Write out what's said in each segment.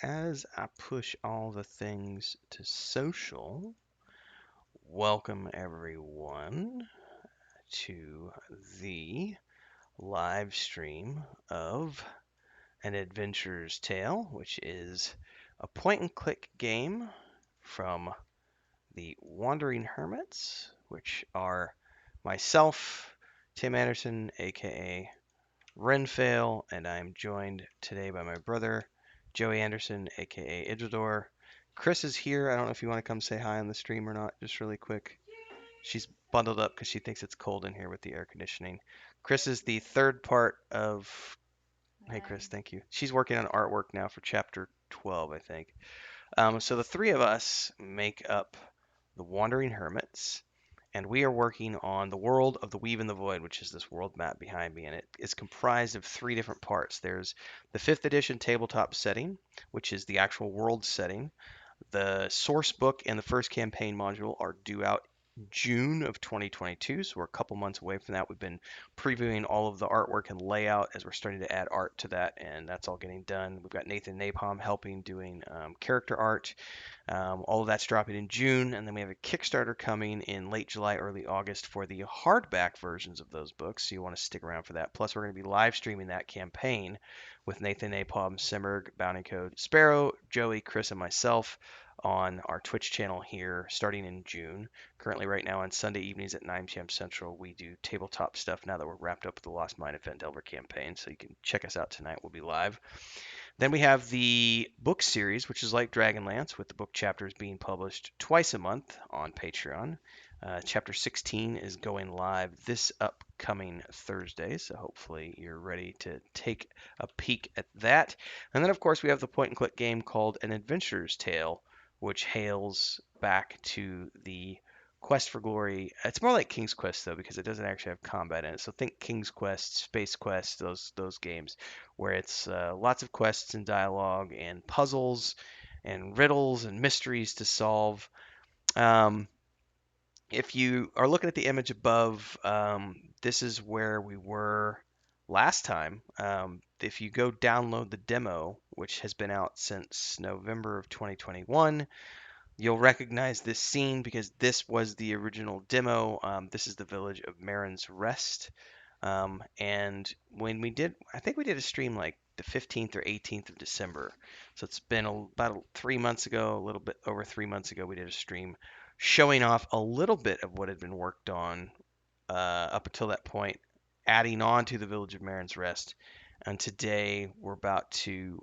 as I push all the things to social, welcome everyone to the live stream of An Adventurer's Tale, which is a point and click game from the Wandering Hermits, which are myself, Tim Anderson, aka Renfail, and I'm joined today by my brother, Joey Anderson, aka Idridor. Chris is here. I don't know if you want to come say hi on the stream or not, just really quick. She's bundled up because she thinks it's cold in here with the air conditioning. Chris is the third part of. Hey, Chris, thank you. She's working on artwork now for chapter 12, I think. So the three of us make up the Wandering Hermits, and we are working on the world of the Weave in the Void, which is this world map behind me, and it is comprised of three different parts. There's the 5th edition tabletop setting, which is the actual world setting. The source book and the first campaign module are due out June of 2022, so we're a couple months away from that. We've been previewing all of the artwork and layout as we're starting to add art to that, and that's all getting done. We've got Nathan Napalm helping doing character art. All of that's dropping in June, and then we have a Kickstarter coming in late July, early August for the hardback versions of those books, so you want to stick around for that. Plus, we're going to be live streaming that campaign with Nathan Napalm, Simmerg, Bounty Code, Sparrow, Joey, Chris, and myself on our Twitch channel here starting in June. Currently, right now on Sunday evenings at 9 p.m. Central, we do tabletop stuff now that we're wrapped up with the Lost Mine Event Delver campaign, so you can check us out tonight. We'll be live. Then we have the book series, which is like Dragonlance, with the book chapters being published twice a month on Patreon. Chapter 16 is going live this upcoming Thursday, so hopefully you're ready to take a peek at that. And then, of course, we have the point and click game called An Adventurer's Tale, which hails back to the Quest for Glory. It's more like King's Quest though, because it doesn't actually have combat in it. So think King's Quest, Space Quest, those games where it's lots of quests and dialogue and puzzles and riddles and mysteries to solve. Um, if you are looking at the image above, this is where we were last time. If you go download the demo, which has been out since November of 2021, you'll recognize this scene because this was the original demo. This is the village of Marin's Rest. And when we did, I think we did a stream like the 15th or 18th of December. So it's been about 3 months ago, a little bit over 3 months ago, we did a stream showing off a little bit of what had been worked on up until that point, adding on to the village of Marin's Rest. And today we're about to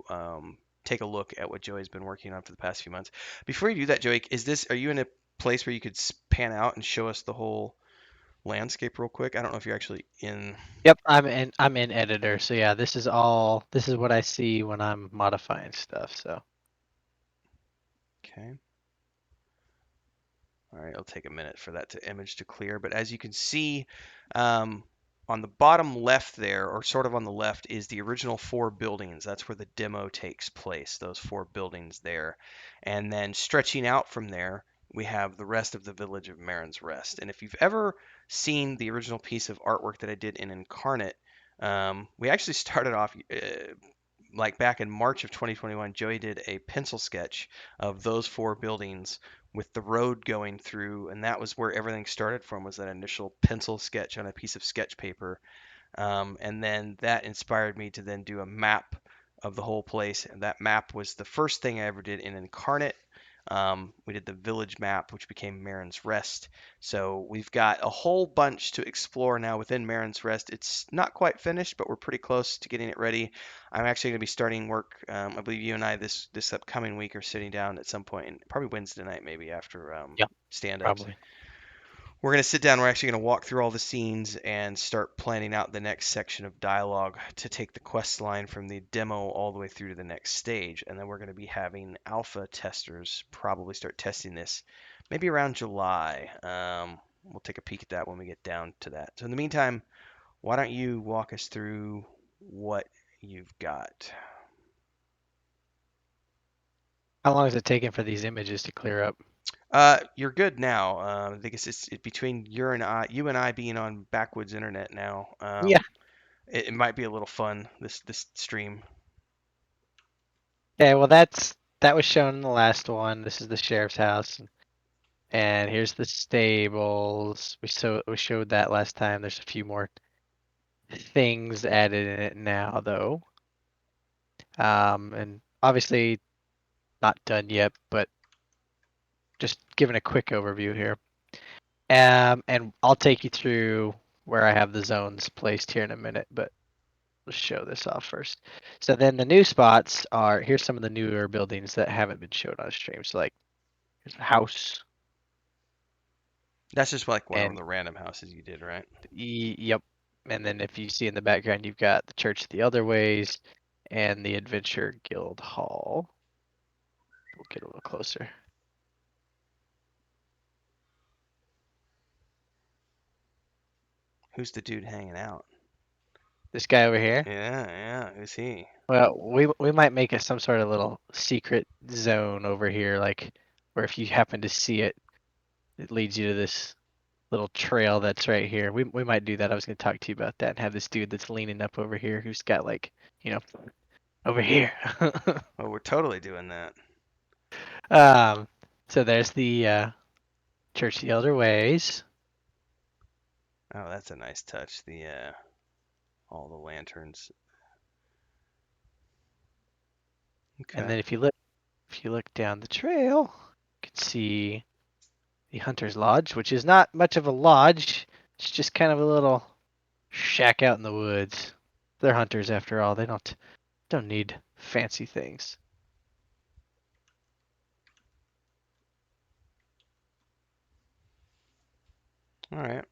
take a look at what Joey's been working on for the past few months. Before you do that, Joey, are you in a place where you could pan out and show us the whole landscape real quick? I don't know if you're actually in. Yep, I'm in editor. So yeah, this is what I see when I'm modifying stuff. So Okay. All right, it'll take a minute for that image to clear. But as you can see, um, on the bottom left there, or sort of on the left, is the original four buildings. That's where the demo takes place, those four buildings there. And then stretching out from there, we have the rest of the village of Marin's Rest. And if you've ever seen the original piece of artwork that I did in Incarnate, we actually started off like back in March of 2021. Joey did a pencil sketch of those four buildings with the road going through, and that was where everything started from, was that initial pencil sketch on a piece of sketch paper. And then that inspired me to then do a map of the whole place, and that map was the first thing I ever did in Incarnate. We did the village map, which became Marin's Rest. So we've got a whole bunch to explore now within Marin's Rest. It's not quite finished, but we're pretty close to getting it ready. I'm actually going to be starting work. I believe you and I this upcoming week are sitting down at some point, and probably Wednesday night, maybe after yep, stand-ups. probably. We're going to sit down. We're actually going to walk through all the scenes and start planning out the next section of dialogue to take the quest line from the demo all the way through to the next stage. And then we're going to be having alpha testers probably start testing this maybe around July. We'll take a peek at that when we get down to that. So in the meantime, why don't you walk us through what you've got? How long is it taking for these images to clear up? You're good now. I think it's between you and I being on backwoods internet now. Yeah. It might be a little fun this stream. Okay, well that was shown in the last one. This is the sheriff's house, and here's the stables. We showed that last time. There's a few more things added in it now, though. And obviously not done yet, but just giving a quick overview here. And I'll take you through where I have the zones placed here in a minute, but let's show this off first. So then the new spots are here's some of the newer buildings that haven't been showed on stream. So like here's a house That's just like one of and the random houses you did, right? yep. And then if you see in the background, you've got the Church of the Other Ways and the Adventure Guild Hall. We'll get a little closer. Who's the dude hanging out? This guy over here. Yeah, yeah. Who's he? Well, we might make it some sort of little secret zone over here, like where if you happen to see it, it leads you to this little trail that's right here. We might do that. I was going to talk to you about that and have this dude that's leaning up over here who's got like, you know, over here. Well, we're totally doing that. um, so there's the Church of the Elder Ways, Oh, that's a nice touch. The all the lanterns. and Okay. then if you look down the trail, you can see the Hunter's Lodge, which is not much of a lodge. It's just kind of a little shack out in the woods. They're hunters after all. They don't need fancy things. All right.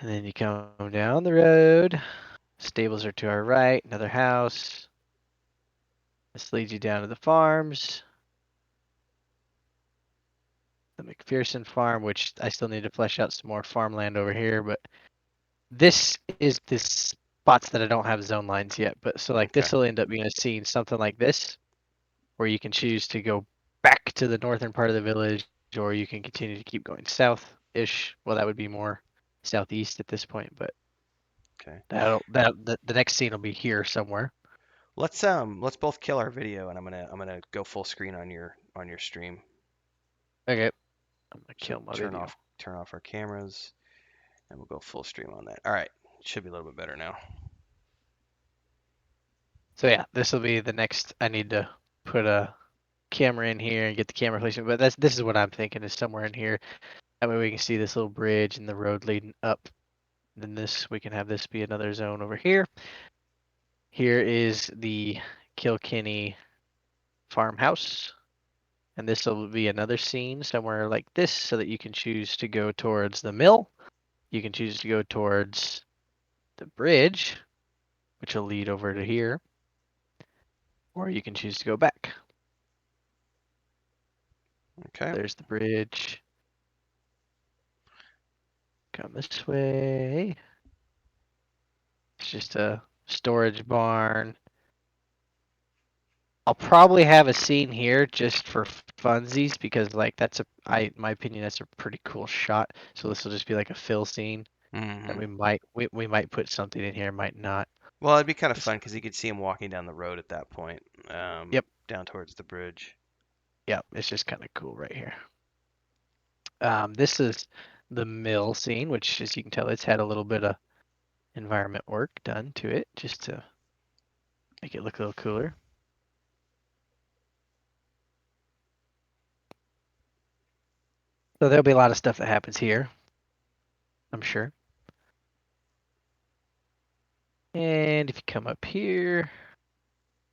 And then you come down the road. Stables are to our right. Another house. This leads you down to the farms. The McPherson farm, which I still need to flesh out some more farmland over here, but this is this spots that I don't have zone lines yet. But so like Okay. this will end up being a scene something like this, where you can choose to go back to the northern part of the village, or you can continue to keep going south-ish. Well, that would be more southeast at this point, but Okay. the next scene will be here somewhere. Let's both kill our video, and I'm gonna go full screen on your stream. Okay, I'm gonna So kill my video. turn off our cameras, and we'll go full stream on that. All right. Should be a little bit better now. So yeah, this will be the next. I need to put a camera in here and get the camera placement, but this is what I'm thinking is somewhere in here. That way we can see this little bridge and the road leading up. Then this we can have this be another zone over here. Here is the Kilkenny farmhouse. And this will be another scene somewhere like this so that you can choose to go towards the mill. You can choose to go towards the bridge, which will lead over to here. Or you can choose to go back. Okay. There's the bridge. Come this way. It's just a storage barn. I'll probably have a scene here just for funsies because like that's my opinion that's a pretty cool shot. So this will just be like a fill scene. And Hmm. we might put something in here, might not. Well, it'd be kind of This, fun because you could see him walking down the road at that point, yep, down towards the bridge. yep, it's just kind of cool right here. This is the mill scene, which as you can tell, it's had a little bit of environment work done to it just to make it look a little cooler. So there'll be a lot of stuff that happens here, I'm sure. And if you come up here,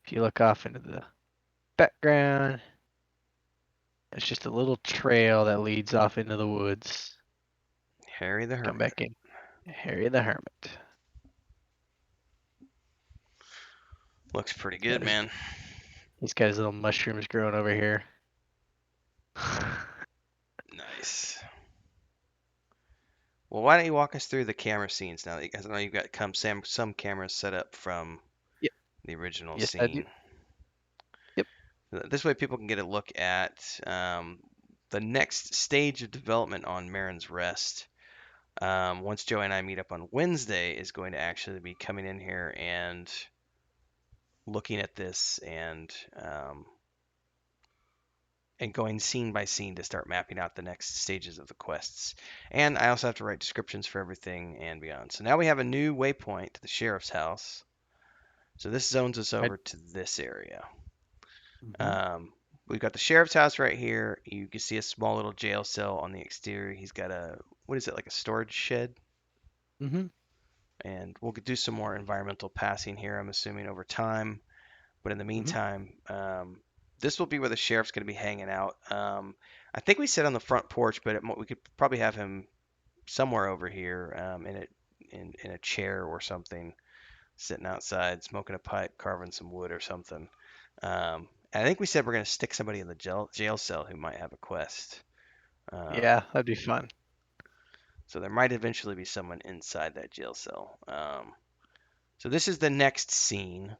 if you look off into the background, it's just a little trail that leads off into the woods. Harry the Come Hermit. back in. Harry the Hermit. Looks pretty Yeah, good, man. he's got his little mushrooms growing over here. Nice. Well, why don't you walk us through the camera scenes now? Because I know you've got some cameras set up from Yep. the original Yes, I do. scene. Yep. This way, people can get a look at the next stage of development on Marin's Rest. Once Joey and I meet up on Wednesday, is going to actually be coming in here and looking at this and going scene by scene to start mapping out the next stages of the quests. And I also have to write descriptions for everything and beyond. So now we have a new waypoint to the sheriff's house. So this zones us I, over to this area. hmm Um, we've got the sheriff's house right here. You can see a small little jail cell on the exterior. He's got a, what is it, like a storage shed? hmm And we'll do some more environmental passing here, I'm assuming, over time. But in the hmm meantime, this will be where the sheriff's going to be hanging out. I think we sit on the front porch, but we could probably have him somewhere over here in a chair or something, sitting outside, smoking a pipe, carving some wood or something. And I think we said we're going to stick somebody in the jail cell who might have a quest. Um, Yeah, that'd be fun. so there might eventually be someone inside that jail cell. So this is the next scene.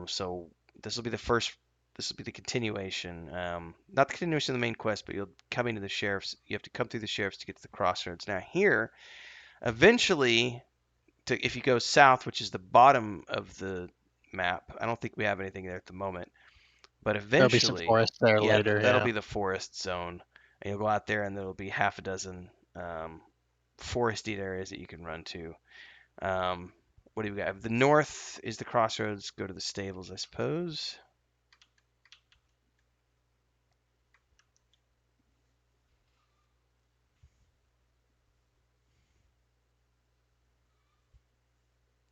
So this will be the first. This will be the continuation. Not the continuation of the main quest, but you'll come into the sheriff's. You have to come through the sheriff's to get to the crossroads. Now here, eventually, if you go south, which is the bottom of the map, I don't think we have anything there at the moment. But There'll be some eventually, forest there yeah, later. that'll Yeah. be the forest zone, and you'll go out there, and there'll be half a dozen forested areas that you can run to. Um, what do we got? The north is the crossroads. Go to the stables, I suppose.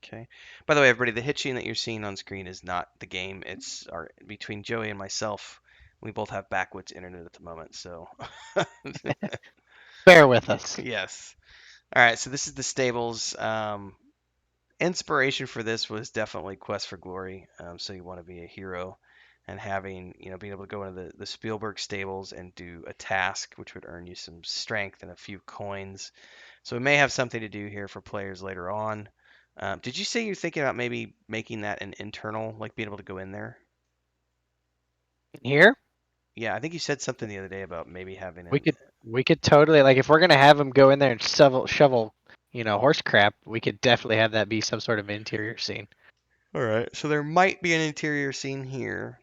Okay. By the way, everybody, the hitching that you're seeing on screen is not the game. It's our between Joey and myself. We both have backwoods internet at the moment, so Bear with us. yes. All right, so this is the stables. Inspiration for this was definitely Quest for Glory. So you want to be a hero, and having being able to go into the Spielberg stables and do a task, which would earn you some strength and a few coins. So we may have something to do here for players later on. Did you say you're thinking about maybe making that an internal, like being able to go in there? Here, Yeah, I think you said something the other day about maybe having we an. could totally like if we're gonna have them go in there and shovel, horse crap. We could definitely have that be some sort of interior scene. All right, so there might be an interior scene here,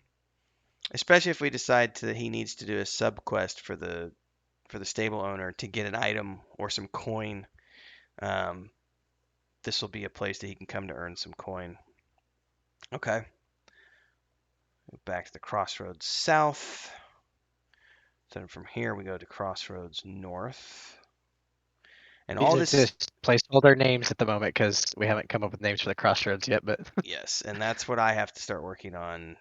especially if we decide that he needs to do a sub quest for the stable owner to get an item or some coin. Um, this will be a place that he can come to earn some coin. Okay, back to the crossroads south. Then from here we go to crossroads north. And These all are this, just placeholder names at the moment because we haven't come up with names for the crossroads yet. But yes, and that's what I have to start working on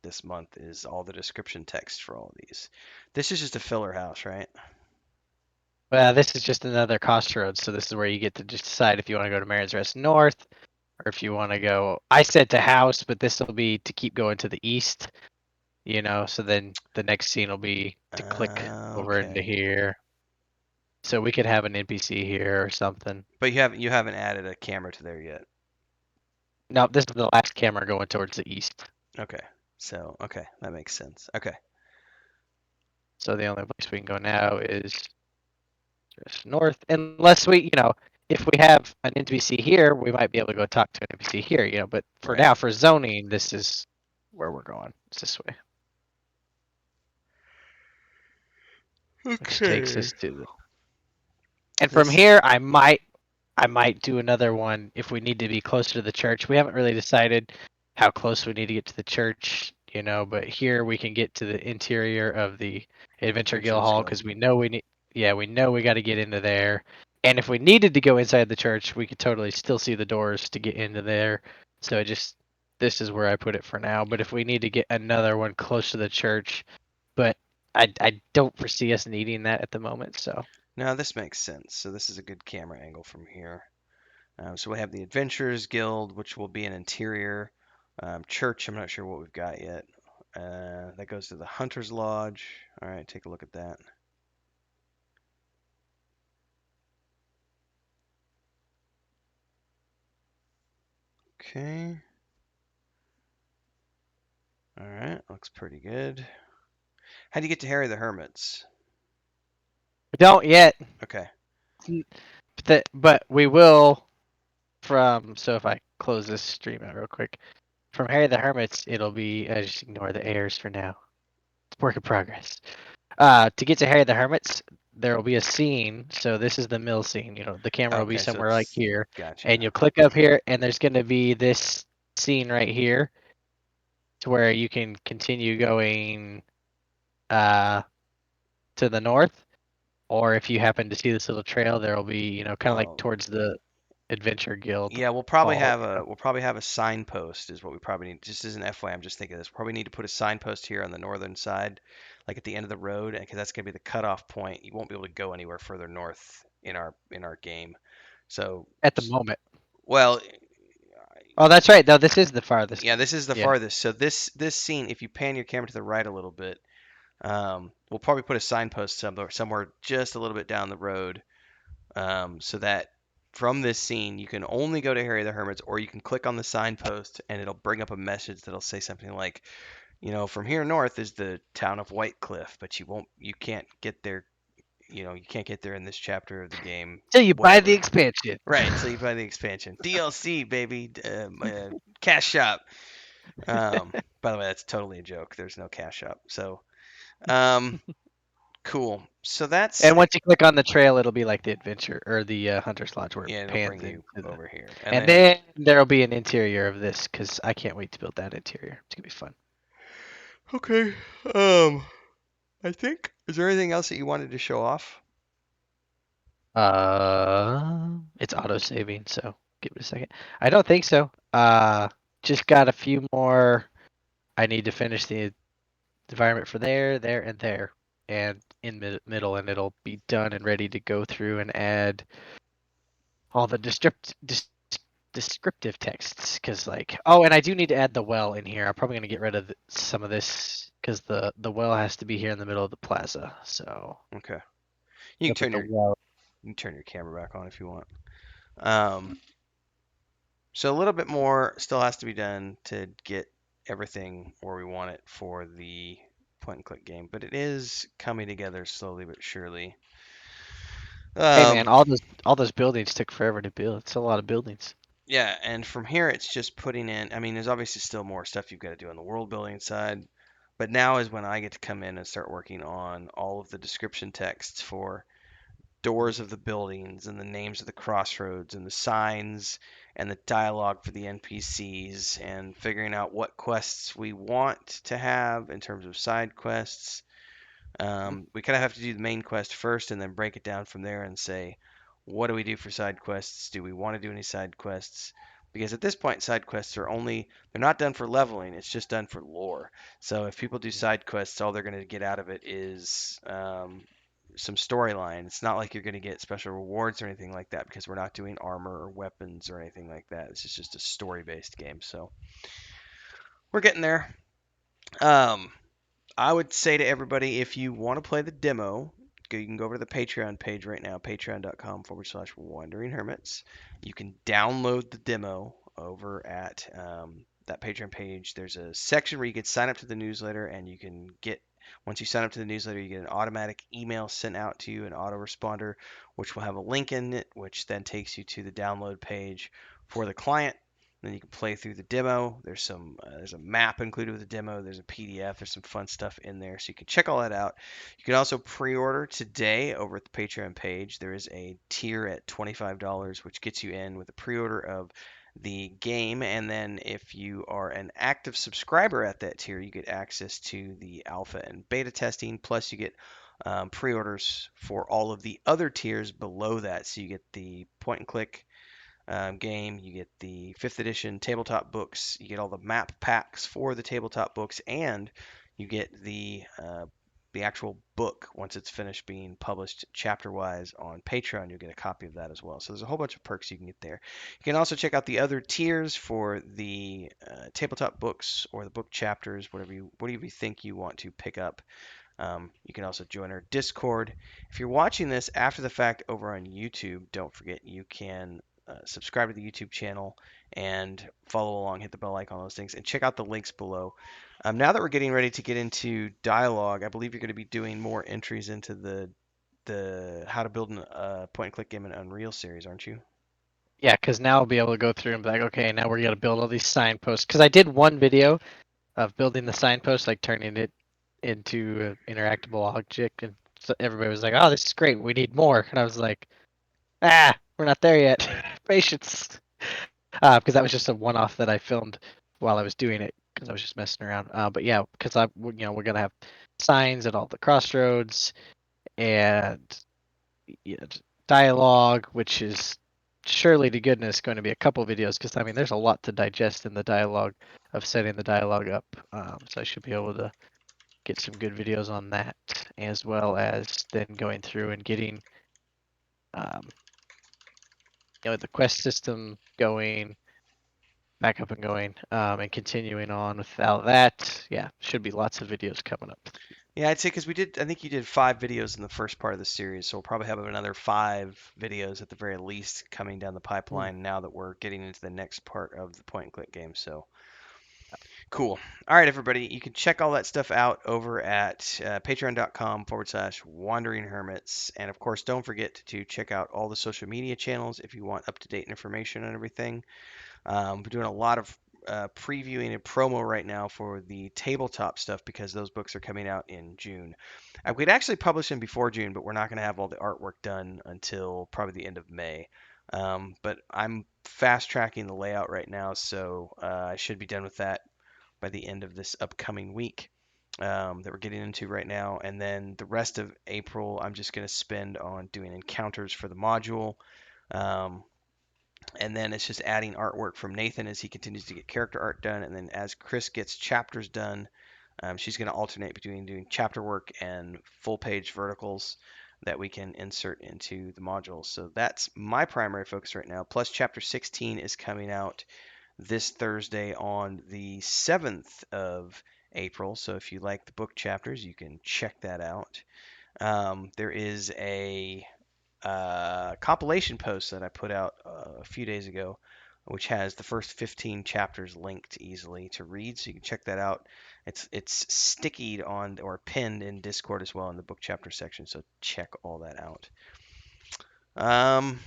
this month is all the description text for all of these. This is just a filler house, right? this is just another crossroads. So this is where you get to just decide if you want to go to Marin's Rest North or if you want to go. I said to House, but this will be to keep going to the east. So then the next scene will be to click over into Okay. here. So we could have an NPC here or something. But you haven't added a camera to there yet. No, this is the last camera going towards the east. Okay. So, okay, that makes sense. Okay. So the only place we can go now is just north, unless if we have an NPC here, we might be able to go talk to an NPC here. But for Right. now, for zoning, this is where we're going. It's this way, which takes Okay. us to the. And from This here, I might do another one if we need to be closer to the church. We haven't really decided how close we need to get to the church, but here we can get to the interior of the Adventure Guild Adventurers Hall Guild. because we know we need. Yeah, we know we got to get into there. And if we needed to go inside the church, we could totally still see the doors to get into there. So this is where I put it for now. But if we need to get another one close to the church, but I don't foresee us needing that at the moment. So Now this makes sense. So this is a good camera angle from here. So we have the Adventurers Guild, which will be an interior. Church, I'm not sure what we've got yet. That goes to the Hunter's Lodge. All right, take a look at that. Okay. All right, looks pretty good. How do you get to Harry the Hermit's? we don't yet. Okay. But we will from so if I close this stream out real quick from Harry the Hermit's, it'll be just ignore the airs for now. It's work in progress. To get to Harry the Hermit's, there will be a scene. So this is the mill scene. The camera will be Okay, so somewhere like it's here, and gotcha. you'll click up here, and there's going to be this scene right here, to where you can continue going uh to the north, or if you happen to see this little trail, there will be kind of like Well, towards the Adventure Guild yeah, hall. we'll probably have a signpost is what we probably need. Just as an FYI, I'm just thinking of this. Probably need to put a signpost here on the northern side, like at the end of the road, because that's gonna be the cutoff point. You won't be able to go anywhere further north in our game. So, At the moment. well, Oh, that's right. No, this is the farthest. yeah, this is the Yeah. farthest. So this scene, if you pan your camera to the right a little bit, we'll probably put a signpost somewhere just a little bit down the road, so that from this scene you can only go to Harry the Hermit's, or you can click on the signpost and it'll bring up a message that'll say something like, from here north is the town of Whitecliff, but you can't get there. You can't get there in this chapter of the game. So you buy the Whatever. expansion. Right, until you buy the expansion. DLC, baby. Cash shop. By the way, that's totally a joke. There's no cash shop. So, um, cool. So that's, And once you click on the trail, it'll be like the adventure or the hunter's lodge where it yeah, it'll pans bring you into the. over here. And And then, then there'll be an interior of this because I can't wait to build that interior. It's gonna be fun. okay. Um, I think, is there anything else that you wanted to show off? It's auto saving, so give it a second. I don't think so. Just got a few more. I need to finish the environment for there, there, and there, and in middle, and it'll be done and ready to go through and add all the descriptive texts. Because and I do need to add the well in here. I'm probably gonna get rid of some of this because the well has to be here in the middle of the plaza. So Okay. I'll put the well. You can turn your camera back on if you want. Um, so a little bit more still has to be done to get everything where we want it for the point and click game, but it is coming together slowly but surely. Hey man, Um, all those buildings took forever to build. It's a lot of buildings. yeah, and from here it's just putting in. I mean, there's obviously still more stuff you've got to do on the world building side, but now is when I get to come in and start working on all of the description texts for doors of the buildings and the names of the crossroads and the signs and the dialogue for the NPCs and figuring out what quests we want to have in terms of side quests. Mhm. We kind of have to do the main quest first and then break it down from there and say, what do we do for side quests? Do we want to do any side quests? Because at this point, side quests they're not done for leveling, it's just done for lore. So if people do side quests, all they're going to get out of it is some storyline. It's not like you're going to get special rewards or anything like that because we're not doing armor or weapons or anything like that. This is just a story based game. So we're getting there. Um, I would say to everybody, if you want to play the demo, you can go over to the Patreon page right now, patreon.com/wandering hermits. You can download the demo over at that Patreon page. There's a section where you can sign up to the newsletter, and once you sign up to the newsletter, you get an automatic email sent out to you, an autoresponder, which will have a link in it, which then takes you to the download page for the client. Then you can play through the demo. There's a map included with the demo. There's a PDF. There's some fun stuff in there, so you can check all that out. You can also pre-order today over at the Patreon page. There is a tier at $25, which gets you in with a pre-order of the game, and then if you are an active subscriber at that tier, you get access to the alpha and beta testing. Plus, you get pre-orders for all of the other tiers below that. So you get the point and click game. You get the fifth edition tabletop books. You get all the map packs for the tabletop books, and you get the actual book once it's finished being published chapter wise on Patreon. You'll get a copy of that as well. So there's a whole bunch of perks you can get there. You can also check out the other tiers for the tabletop books or the book chapters, whatever you think you want to pick up. You can also join our Discord. If you're watching this after the fact over on YouTube, don't forget you can subscribe to the YouTube channel and follow along, hit the bell icon, those things, and check out the links below. Now that we're getting ready to get into dialogue, I believe you're going to be doing more entries into the how to build a point and click game in Unreal series, aren't you? Yeah, because now I'll be able to go through and be like, okay, now we're gonna build all these signposts. Because I did one video of building the signpost, like turning it into an interactable object, and so everybody was like, "Oh, this is great. We need more." And I was like, we're not there yet. Patience." Because that was just a one-off that I filmed while I was doing it because I was just messing around. But yeah, because we're gonna have signs at all the crossroads and you know, dialogue, which is surely to goodness going to be a couple videos because I mean there's a lot to digest in the dialogue of setting the dialogue up. So I should be able to get some good videos on that, as well as then going through and getting um, the quest system going back up and going, and continuing on without that. Yeah, should be lots of videos coming up. Yeah, I'd say because we did, I think you did 5 videos in the first part of the series, so we'll probably have another 5 videos at the very least coming down the Ooh. pipeline now that we're getting into the next part of the point and click game. So cool. All right, everybody, you can check all that stuff out over at patreon.com/wandering hermits. And of course, don't forget to check out all the social media channels if you want up to date information on everything. We're doing a lot of previewing and promo right now for the tabletop stuff because those books are coming out in June. We'd actually publish them before June, but we're not going to have all the artwork done until probably the end of May. But I'm fast tracking the layout right now, so I should be done with that by the end of this upcoming week that we're getting into right now. And then the rest of April, I'm just going to spend on doing encounters for the module. Um, and then it's just adding artwork from Nathan as he continues to get character art done. And then as Chris gets chapters done, she's going to alternate between doing chapter work and full page verticals that we can insert into the modules. So that's my primary focus right now. Plus, chapter 16 is coming out this Thursday on the 7th of April. So if you like the book chapters, you can check that out. There is a compilation post that I put out a few days ago, which has the first 15 chapters linked easily to read, so you can check that out. It's stickied on or pinned in Discord as well in the book chapter section, so check all that out. Um,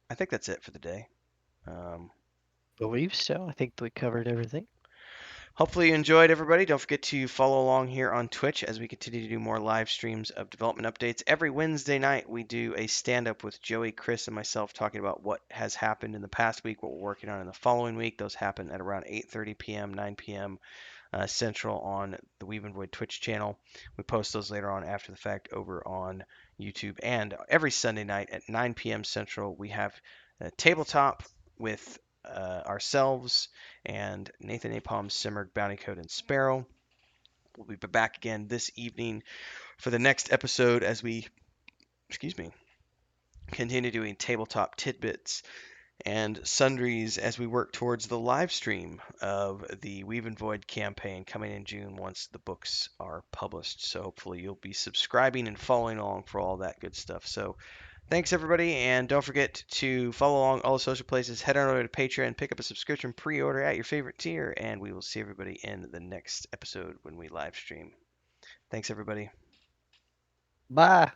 I think that's it for the day. Um, Believe so. I think we covered everything. Hopefully you enjoyed, everybody. Don't forget to follow along here on Twitch as we continue to do more live streams of development updates. Every Wednesday night, we do a stand-up with Joey, Chris, and myself talking about what has happened in the past week, what we're working on in the following week. Those happen at around 8:30 p.m., 9 p.m. Central on the Weave and Void Twitch channel. We post those later on after the fact over on YouTube. And every Sunday night at 9 p.m. Central, we have a tabletop with ourselves and Nathan Apalm, Simmered, Bounty Code, and Sparrow. We'll be back again this evening for the next episode as we, excuse me, continue doing tabletop tidbits and sundries as we work towards the live stream of the Weave and Void campaign coming in June once the books are published. So hopefully you'll be subscribing and following along for all that good stuff. So thanks everybody, and don't forget to follow along all the social places. Head on over to Patreon, pick up a subscription pre-order at your favorite tier, and we will see everybody in the next episode when we live stream. Thanks everybody. Bye.